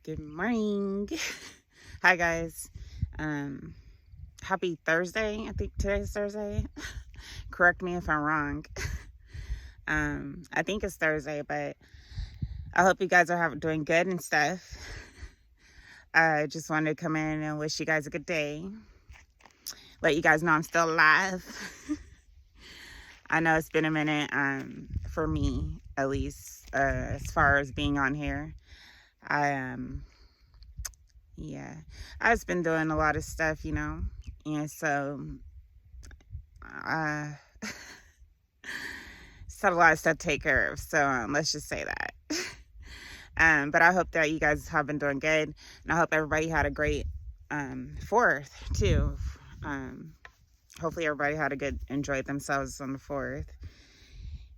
Good morning. Hi guys. Happy Thursday. I think today's Thursday. Correct me if I'm wrong. I think it's Thursday, but I hope you guys are doing good and stuff. I just wanted to come in and wish you guys a good day. Let you guys know I'm still alive. I know it's been a minute, for me at least, as far as being on here. Yeah, I've just been doing a lot of stuff, and so uh, just had a lot of stuff to take care of. So let's just say that. But I hope that you guys have been doing good, and I hope everybody had a great 4th too. Hopefully everybody had enjoyed themselves on the 4th,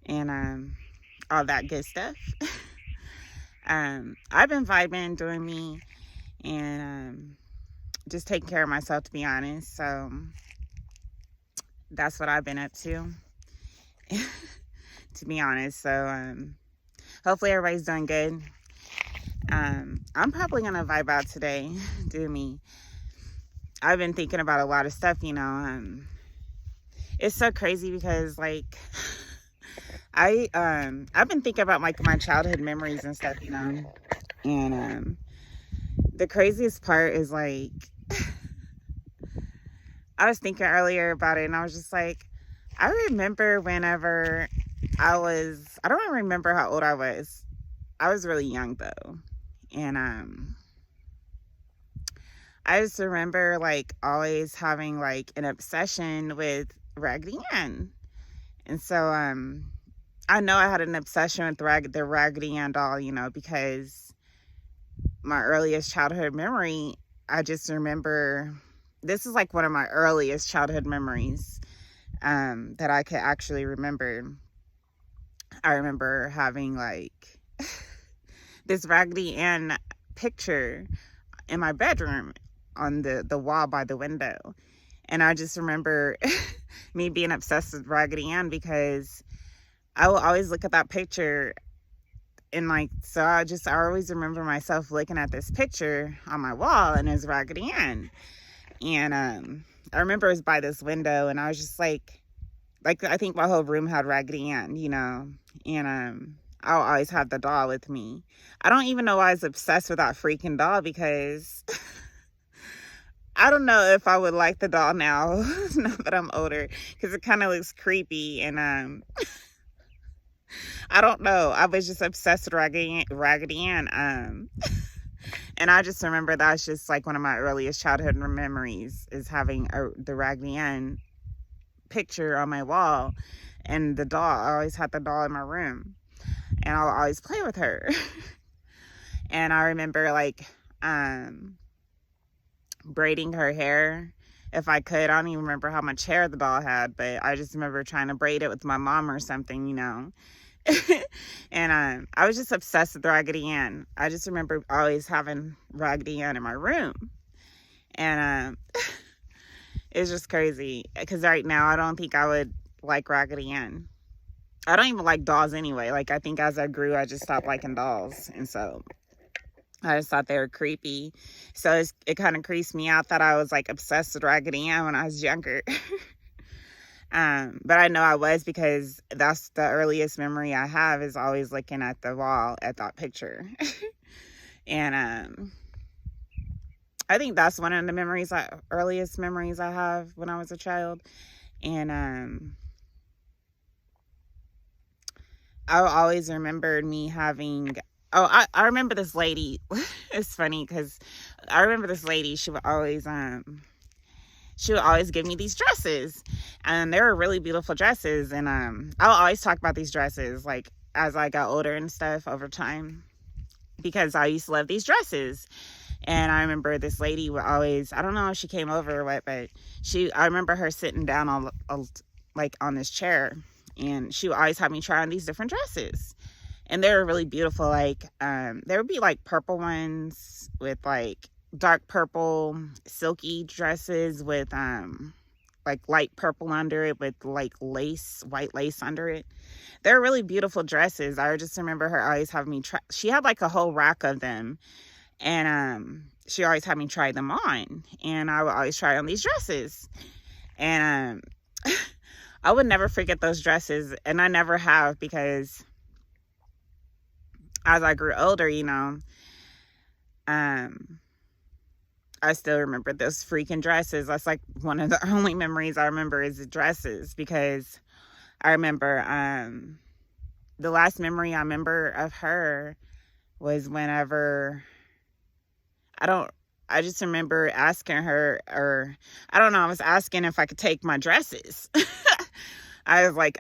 and all that good stuff. I've been vibing, doing me, and just taking care of myself, to be honest. So that's what I've been up to, to be honest. So hopefully everybody's doing good. I'm probably gonna vibe out today, do me. I've been thinking about a lot of stuff, it's so crazy because I've been thinking about my childhood memories and stuff, and the craziest part is I was thinking earlier about it, and I was just like, I remember whenever I don't even remember how old I was. I was really young though. And I just remember always having an obsession with Raggedy Ann. And so I know I had an obsession with the Raggedy Ann doll, because my earliest childhood memory, I just remember, this is one of my earliest childhood memories that I could actually remember. I remember having this Raggedy Ann picture in my bedroom on the wall by the window. And I just remember me being obsessed with Raggedy Ann because I will always look at that picture and so I always remember myself looking at this picture on my wall, and it's Raggedy Ann. And I remember it was by this window, and I was just I think my whole room had Raggedy Ann, and I'll always have the doll with me. I don't even know why I was obsessed with that freaking doll, because I don't know if I would like the doll now, now that I'm older, because it kind of looks creepy, and I don't know. I was just obsessed with Raggedy Ann. And I just remember that's just one of my earliest childhood memories, is having the Raggedy Ann picture on my wall, and the doll. I always had the doll in my room, and I'll always play with her. And I remember braiding her hair if I could. I don't even remember how much hair the doll had, but I just remember trying to braid it with my mom or something, And I was just obsessed with Raggedy Ann. I just remember always having Raggedy Ann in my room. And it's just crazy, because right now I don't think I would like Raggedy Ann. I don't even like dolls anyway. I think as I grew, I just stopped liking dolls. And so I just thought they were creepy. So it kind of creased me out that I was obsessed with Raggedy Ann when I was younger. But I know I was, because that's the earliest memory I have, is always looking at the wall at that picture. And I think that's one of the earliest memories I have when I was a child. And I always remembered me having, I remember this lady. It's funny because I remember this lady. She would always give me these dresses, and they were really beautiful dresses. And I'll always talk about these dresses as I got older and stuff over time, because I used to love these dresses. And I remember this lady would always, I don't know if she came over or what, but I remember her sitting down on this chair, and she would always have me try on these different dresses. And they were really beautiful. There would be purple ones with dark purple silky dresses with light purple under it, with white lace under it. They're really beautiful dresses. I just remember her always having me try. She had a whole rack of them, And she always had me try them on, and I would always try on these dresses. And I would never forget those dresses, and I never have, because as I grew older, I still remember those freaking dresses. That's like one of the only memories I remember is the dresses, because I remember the last memory I remember of her was whenever I just remember asking her, or I don't know, I was asking if I could take my dresses. I was like,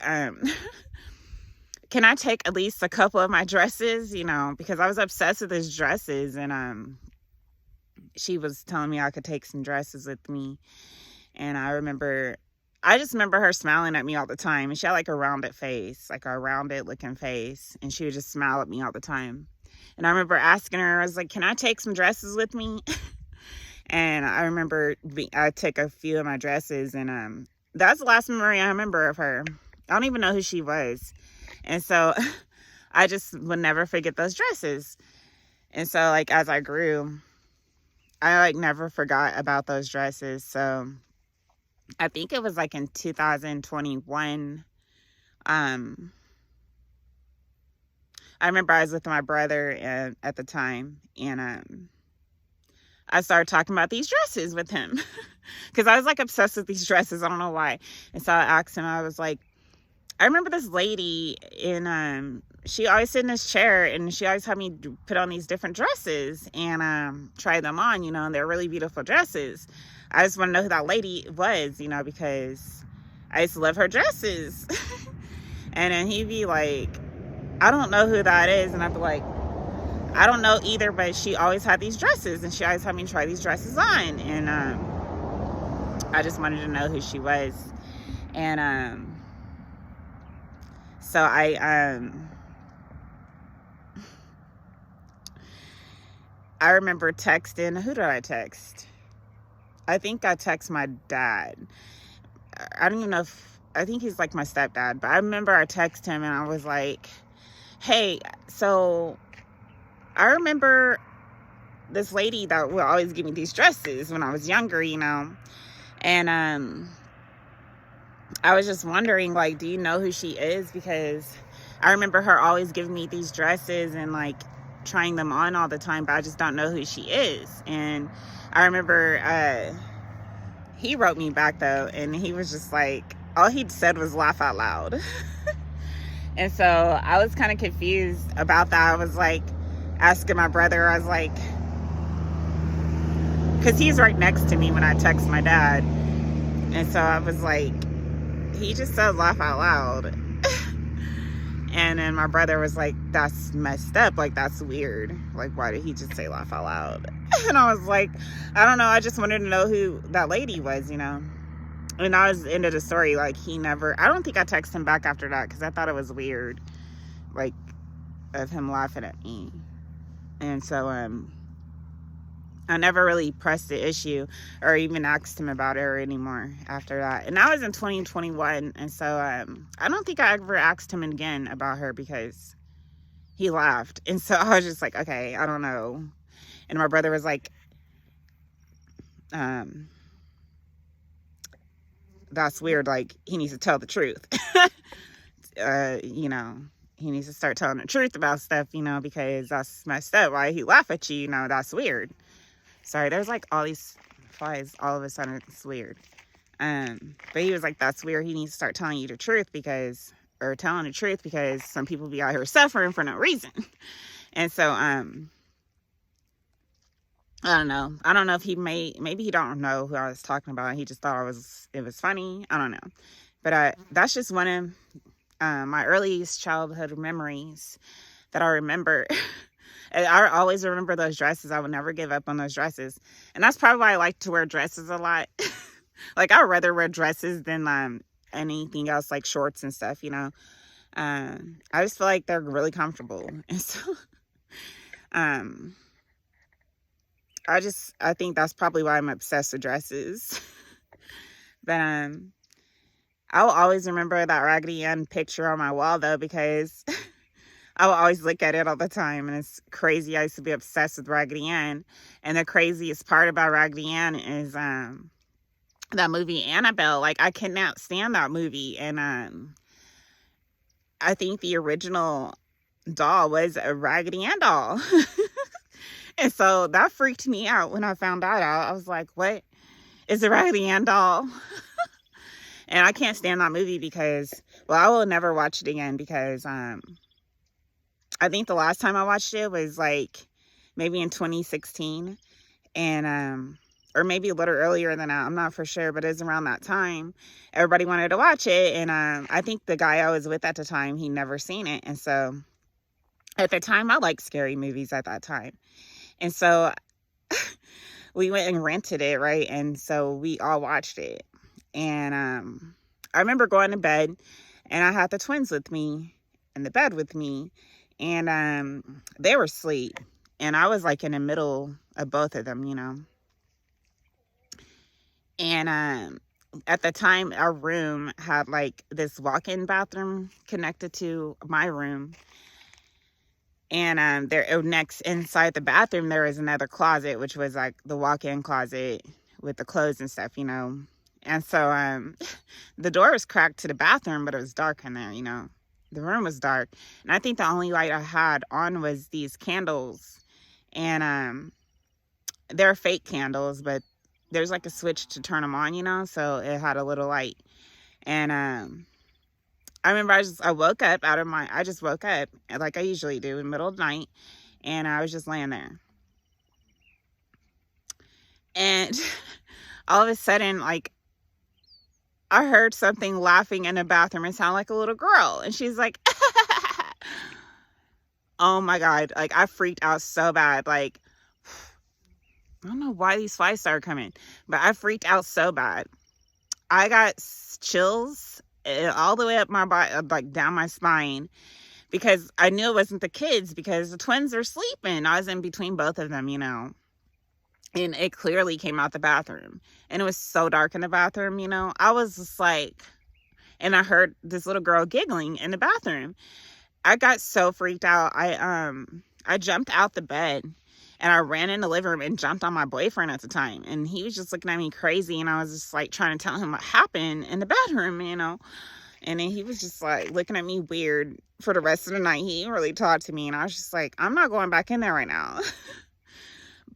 can I take at least a couple of my dresses, because I was obsessed with these dresses. And she was telling me I could take some dresses with me. And I just remember her smiling at me all the time. And she had like a rounded face, like a rounded looking face. And she would just smile at me all the time. And I remember asking her, I was like, can I take some dresses with me? And I remember I took a few of my dresses, and that's the last memory I remember of her. I don't even know who she was. And so I just would never forget those dresses. And so, like, as I grew, I like never forgot about those dresses. So I think it was like in 2021. I remember I was with my brother at the time, and I started talking about these dresses with him because I was like obsessed with these dresses. I don't know why. And so I asked him, I was like, I remember this lady she always sit in this chair, and she always had me put on these different dresses and try them on, and they're really beautiful dresses. I just want to know who that lady was, because I used to love her dresses. And then he'd be like, I don't know who that is. And I'd be like, I don't know either, but she always had these dresses, and she always had me try these dresses on. And I just wanted to know who she was. And so I remember texting. Who did I text? I think I texted my dad. I don't even know I think he's like my stepdad, but I remember I texted him, and I was like, hey, so I remember this lady that would always give me these dresses when I was younger, and I was just wondering, like, do you know who she is? Because I remember her always giving me these dresses and like trying them on all the time, but I just don't know who she is. And I remember he wrote me back though, and he was just like, all he said was laugh out loud. And so I was kind of confused about that. I was like asking my brother, I was like, because he's right next to me when I text my dad. And so I was like, he just said laugh out loud. And then my brother was like, that's messed up. Like, that's weird. Like, why did he just say laugh out loud? And I was like, I don't know. I just wanted to know who that lady was, And I was into the story. Like, I don't think I texted him back after that, because I thought it was weird, like, of him laughing at me. And so, I never really pressed the issue or even asked him about her anymore after that. And that was in 2021. And so I don't think I ever asked him again about her, because he laughed. And so I was just like, okay, I don't know. And my brother was like, that's weird. Like, he needs to tell the truth. He needs to start telling the truth about stuff, because that's messed up. Why he laugh at you, that's weird. Sorry, there's like all these flies all of a sudden. It's weird. But he was like, that's weird. He needs to start telling you the truth, telling the truth, because some people be out here suffering for no reason. And so, I don't know. I don't know if maybe he don't know who I was talking about. He just thought it was funny. I don't know. But that's just one of my earliest childhood memories that I remember. I always remember those dresses. I would never give up on those dresses. And that's probably why I like to wear dresses a lot. Like, I would rather wear dresses than anything else, like shorts and stuff, I just feel like they're really comfortable. And so I think that's probably why I'm obsessed with dresses. But I'll always remember that Raggedy Ann picture on my wall, though, because I will always look at it all the time, and it's crazy. I used to be obsessed with Raggedy Ann, and the craziest part about Raggedy Ann is that movie Annabelle. Like, I cannot stand that movie, and I think the original doll was a Raggedy Ann doll. And so that freaked me out when I found that out. I was like, what is a Raggedy Ann doll? And I can't stand that movie because, well, I will never watch it again because I think the last time I watched it was like maybe in 2016, and or maybe a little earlier than that. I'm not for sure, but it was around that time. Everybody wanted to watch it, and I think the guy I was with at the time, he never seen it. And so at the time, I liked scary movies at that time. And so we went and rented it, right? And so we all watched it. And I remember going to bed, and I had the twins with me in the bed with me, and they were asleep, and I was like in the middle of both of them, you know. And at the time, our room had like this walk-in bathroom connected to my room, and there next inside the bathroom there was another closet, which was like the walk-in closet with the clothes and stuff, you know. And so the door was cracked to the bathroom, but it was dark in there, you know. The room was dark, and I think the only light I had on was these candles, and they're fake candles, but there's like a switch to turn them on, you know, so it had a little light. And I remember I woke up I just woke up like I usually do in the middle of the night, and I was just laying there, and all of a sudden, like, I heard something laughing in the bathroom. It sounded like a little girl, and she's like, oh my God, like, I freaked out so bad. Like, I don't know why these flies started coming, but I freaked out so bad. I got chills all the way up my body, like down my spine, because I knew it wasn't the kids, because the twins are sleeping. I was in between both of them, you know, and it clearly came out the bathroom, and it was so dark in the bathroom, you know. I was just like, and I heard this little girl giggling in the bathroom. I got so freaked out. I jumped out the bed, and I ran in the living room and jumped on my boyfriend at the time. And he was just looking at me crazy. And I was just like trying to tell him what happened in the bedroom, you know. And then he was just like looking at me weird for the rest of the night. He didn't really talk to me. And I was just like, I'm not going back in there right now.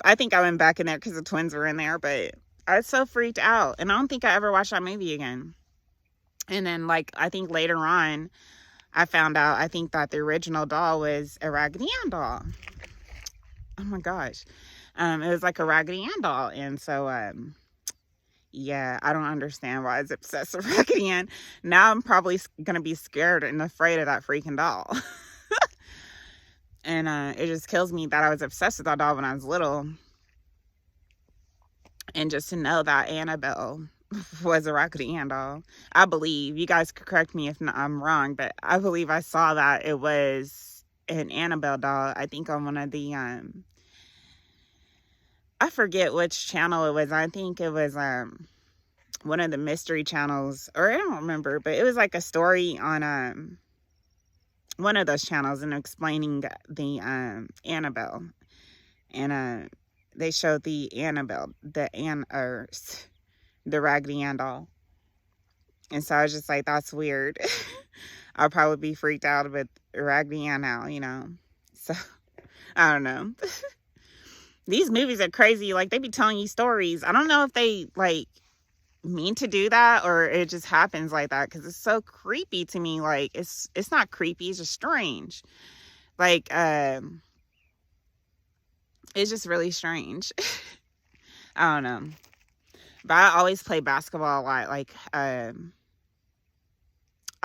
I think I went back in there because the twins were in there. But I was so freaked out. And I don't think I ever watched that movie again. And then, like, I think later on, I found out, I think that the original doll was a Raggedy Ann doll. Oh my gosh. It was like a Raggedy Ann doll. And so, yeah, I don't understand why I was obsessed with Raggedy Ann. Now I'm probably going to be scared and afraid of that freaking doll. And it just kills me that I was obsessed with that doll when I was little. And just to know that Annabelle was a Raggedy Ann doll. I believe, you guys could correct me if I'm wrong, but I believe I saw that it was an Annabelle doll. I think on one of the I forget which channel it was. I think it was one of the mystery channels, or I don't remember, but it was like a story on one of those channels, and explaining the Annabelle, and they showed the Annabelle, the Raggedy Ann doll. And so I was just like, that's weird. I'll probably be freaked out with Raggedy Ann now, you know. So, I don't know. These movies are crazy. Like, they be telling you stories. I don't know if they, like, mean to do that, or it just happens like that, because it's so creepy to me. Like, it's not creepy, it's just strange. Like, it's just really strange. I don't know. But I always play basketball a lot. Like, I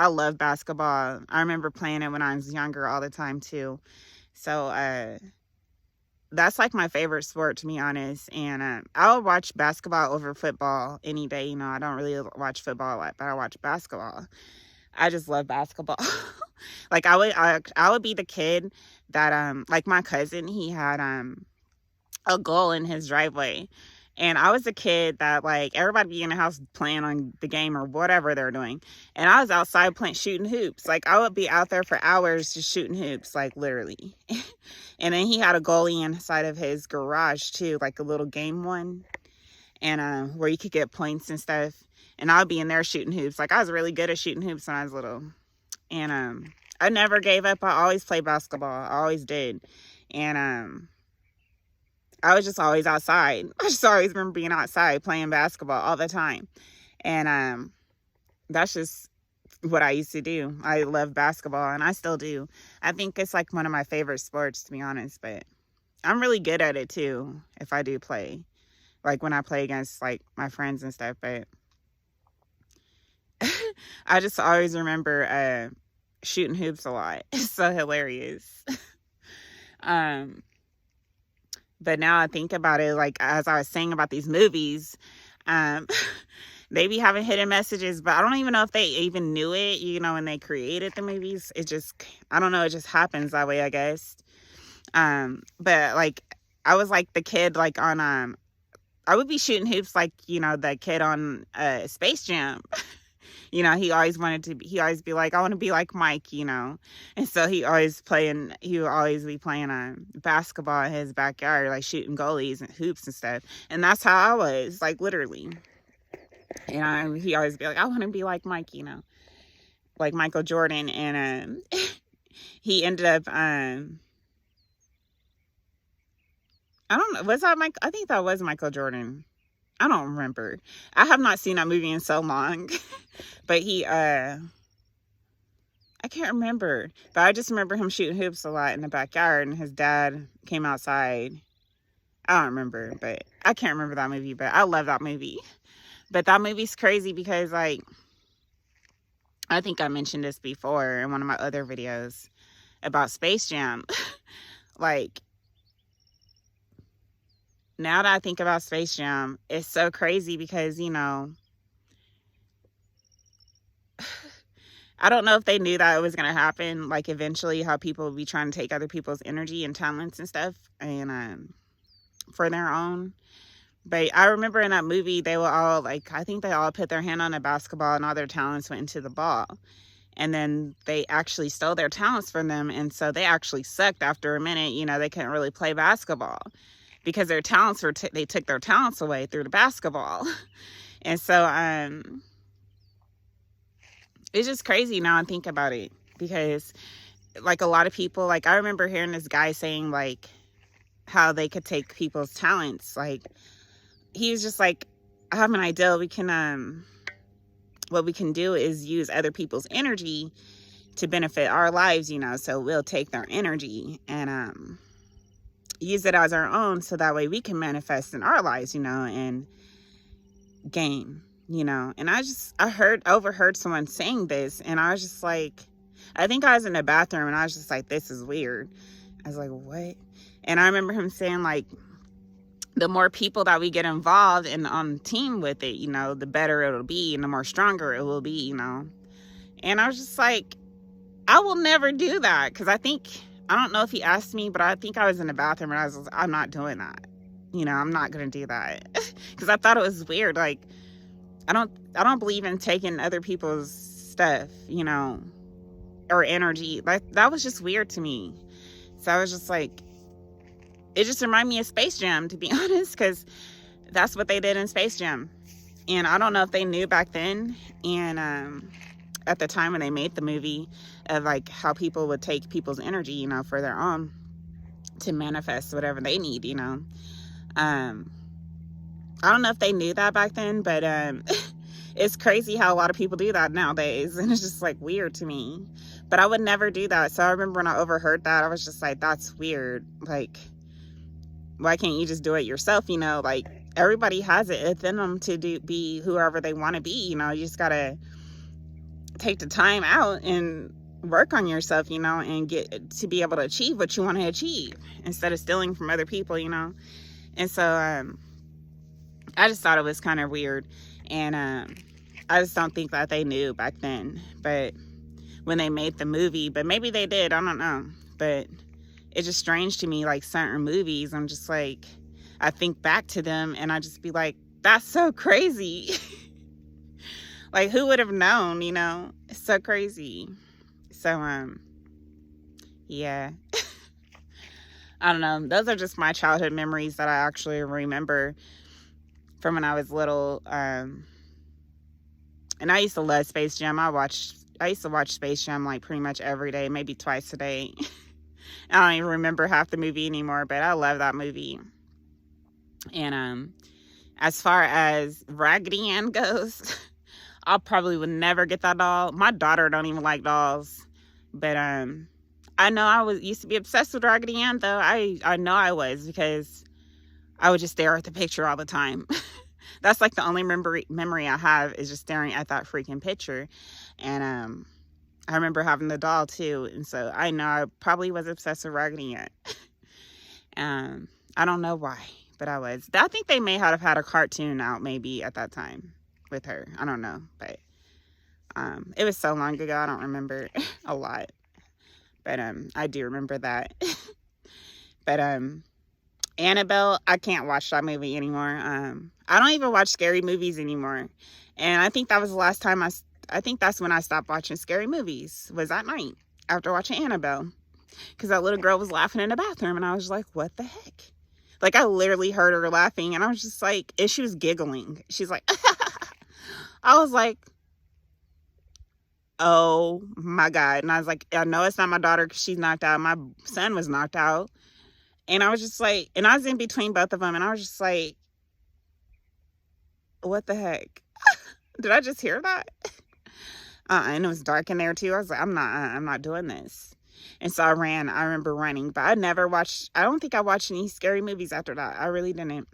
love basketball. I remember playing it when I was younger all the time too. So that's like my favorite sport, to be honest. And I'll watch basketball over football any day. You know, I don't really watch football a lot, but I watch basketball. I just love basketball. Like, I would be the kid that like my cousin, he had a goal in his driveway. And I was a kid that, like, everybody be in the house playing on the game or whatever they're doing. And I was outside playing, shooting hoops. Like, I would be out there for hours just shooting hoops, like, literally. And then he had a goalie inside of his garage, too, like a little game one. And where you could get points and stuff. And I would be in there shooting hoops. Like, I was really good at shooting hoops when I was little. And I never gave up. I always played basketball. I always did. And I was just always outside. I just always remember being outside playing basketball all the time. And that's just what I used to do. I love basketball, and I still do. I think it's like one of my favorite sports, to be honest, but I'm really good at it too if I do play. Like when I play against like my friends and stuff, but I just always remember shooting hoops a lot. It's so hilarious. But now I think about it, like as I was saying about these movies, they be having hidden messages, but I don't even know if they even knew it, you know, when they created the movies. It just, I don't know, it just happens that way, I guess. But like, I was like the kid, like on, I would be shooting hoops like, you know, the kid on Space Jam. You know, he always be like, I want to be like Mike, you know. And so he would always be playing basketball in his backyard, like shooting goalies and hoops and stuff. And that's how I was, like literally. And he always be like, I want to be like Mike, you know, like Michael Jordan. And he ended up, I don't know, was that Mike? I think that was Michael Jordan. I don't remember. I have not seen that movie in so long. But I can't remember. But I just remember him shooting hoops a lot in the backyard, and his dad came outside. I don't remember, but I can't remember that movie, but I love that movie. But that movie's crazy because, like, I think I mentioned this before in one of my other videos about Space Jam. Like, now that I think about Space Jam, it's so crazy because, you know, I don't know if they knew that it was going to happen, like eventually how people would be trying to take other people's energy and talents and stuff and for their own. But I remember in that movie, they were all like, I think they all put their hand on a basketball and all their talents went into the ball. And then they actually stole their talents from them. And so they actually sucked after a minute. You know, they couldn't really play basketball because their talents they took their talents away through the basketball. And so, it's just crazy now I think about it because like a lot of people, like I remember hearing this guy saying like how they could take people's talents. Like he was just like, I have an idea. We can, what we can do is use other people's energy to benefit our lives, you know, so we'll take their energy and, use it as our own. So that way we can manifest in our lives, you know, and gain. You know, and I overheard someone saying this, and I was just like, I think I was in the bathroom, and I was just like, this is weird. I was like, what? And I remember him saying, like, the more people that we get involved and on team with it, you know, the better it'll be, and the more stronger it will be, you know. And I was just like, I will never do that, because I don't know if he asked me, but I think I was in the bathroom, and I was like, I'm not doing that. You know, I'm not going to do that. Because I thought it was weird, like, I don't believe in taking other people's stuff, you know, or energy. Like that was just weird to me. So I was just like, it just reminded me of Space Jam, to be honest, because that's what they did in Space Jam. And I don't know if they knew back then and at the time when they made the movie of like how people would take people's energy, you know, for their own to manifest whatever they need, you know. I don't know if they knew that back then, but it's crazy how a lot of people do that nowadays. And it's just like weird to me. But I would never do that. So I remember when I overheard that, I was just like, that's weird. Like, why can't you just do it yourself? You know, like everybody has it within them to be whoever they want to be. You know, you just got to take the time out and work on yourself, you know, and get to be able to achieve what you want to achieve instead of stealing from other people, you know. And so, I just thought it was kind of weird, and I just don't think that they knew back then, but when they made the movie, but maybe they did, I don't know, but it's just strange to me, like certain movies, I'm just like, I think back to them and I just be like, that's so crazy. Like, who would have known, you know? It's so crazy. So, yeah. I don't know. Those are just my childhood memories that I actually remember from when I was little. And I used to love Space Jam. I used to watch Space Jam like pretty much every day, maybe twice a day. I don't even remember half the movie anymore, but I love that movie. And as far as Raggedy Ann goes, I probably would never get that doll. My daughter don't even like dolls. But I know I used to be obsessed with Raggedy Ann, though. I know I was, because I would just stare at the picture all the time. That's like the only memory I have, is just staring at that freaking picture. And I remember having the doll too, and so I know I probably was obsessed with Raggedy Ann. I don't know why, but I was. I think they may have had a cartoon out maybe at that time with her. I don't know, but it was so long ago, I don't remember a lot. But I do remember that. But Annabelle, I can't watch that movie anymore. I don't even watch scary movies anymore. And I think that was the last time I think that's when I stopped watching scary movies, was that night after watching Annabelle. Because that little girl was laughing in the bathroom and I was like, what the heck? Like, I literally heard her laughing and I was just like, and she was giggling. She's like, I was like, oh my God. And I was like, I know it's not my daughter because she's knocked out. My son was knocked out. And I was just like, and I was in between both of them and I was just like, what the heck? Did I just hear that? And it was dark in there too. I was like, I'm not doing this. And so I ran. I remember running, but I don't think I watched any scary movies after that. I really didn't.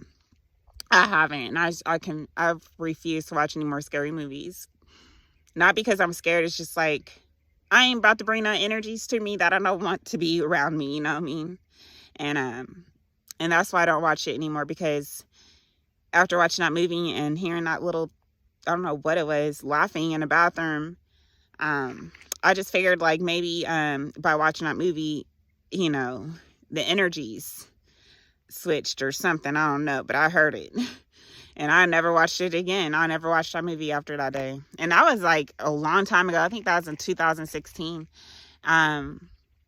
I haven't. And I've refused to watch any more scary movies. Not because I'm scared. It's just like, I ain't about to bring no energies to me that I don't want to be around me. You know what I mean? And that's why I don't watch it anymore, because after watching that movie and hearing that little, I don't know what it was, laughing in the bathroom, I just figured like maybe by watching that movie, you know, the energies switched or something. I don't know, but I heard it. And I never watched it again. I never watched that movie after that day. And that was like a long time ago. I think that was in 2016.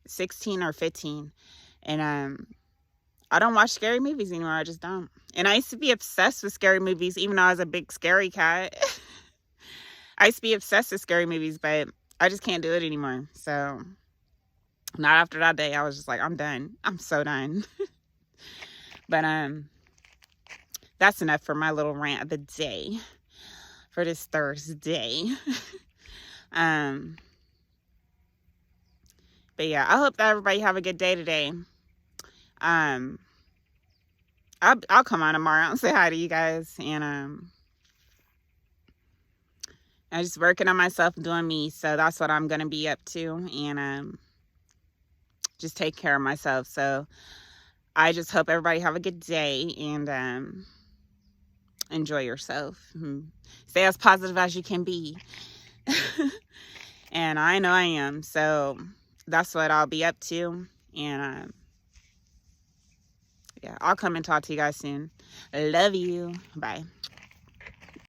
16 or 15. And I don't watch scary movies anymore. I just don't. And I used to be obsessed with scary movies, even though I was a big scary cat. I used to be obsessed with scary movies, but I just can't do it anymore. So, not after that day. I was just like, I'm done. I'm so done. But that's enough for my little rant of the day for this Thursday. But yeah, I hope that everybody have a good day today. I'll come on tomorrow and say hi to you guys, and I'm just working on myself, doing me. So that's what I'm gonna be up to, and just take care of myself. So I just hope everybody have a good day, and enjoy yourself. Stay as positive as you can be. And I know I am. So that's what I'll be up to. And yeah, I'll come and talk to you guys soon. Love you. Bye.